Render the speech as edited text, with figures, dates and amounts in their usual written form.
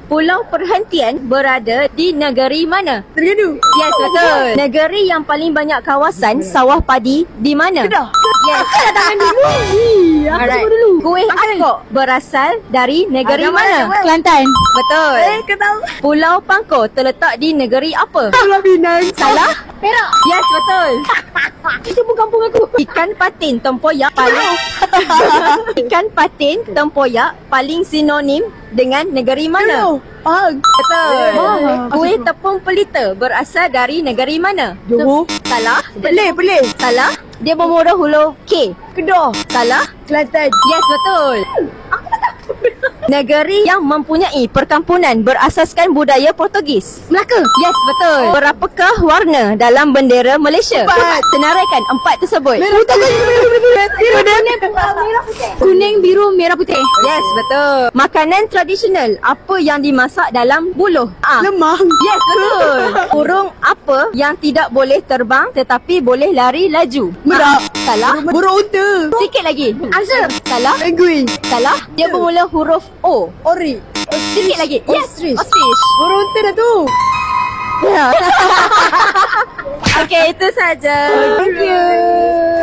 Pulau perhentian berada di negeri mana? Terengganu. Yes, betul. Negeri yang paling banyak kawasan sawah padi di mana? Kedah. Yes. Tangan dulu. Aku Alright. semua dulu. Kuih angkok berasal dari negeri mana? Kelantan. Betul. Kau tahu. Pulau Pangkor terletak di negeri apa? Pulau Pinang. Salah? Perak. Yes, betul. Itu pun kampung aku. Ikan patin tempoyak paling Ikan patin tempoyak paling sinonim dengan negeri mana? Pahang. Betul. Wah. Kuih tepung pelita berasal dari negeri mana? Johor. Salah? Pelih. Salah? Dia bermula huruf K. Kedah. Salah? Kelantan. Yes, betul. Negeri yang mempunyai perkampunan berasaskan budaya Portugis. Melaka. Yes, betul. Berapakah warna dalam bendera Malaysia? 4. Senaraikan 4 tersebut. Merah putih. Kuning, biru, merah putih. Yes, betul. Makanan tradisional apa yang dimasak dalam buluh? A. Lemang. Yes, betul. Burung apa yang tidak boleh terbang tetapi boleh lari laju? Merak. Salah? Burung unta. Sikit lagi. Answer. Salah? Penguin. Salah? Dia bermula huruf O. Ori. Sikit lagi. Yes. Ostrich. Ostrich. Burung unta dah tu. Okey, itu saja. Thank you.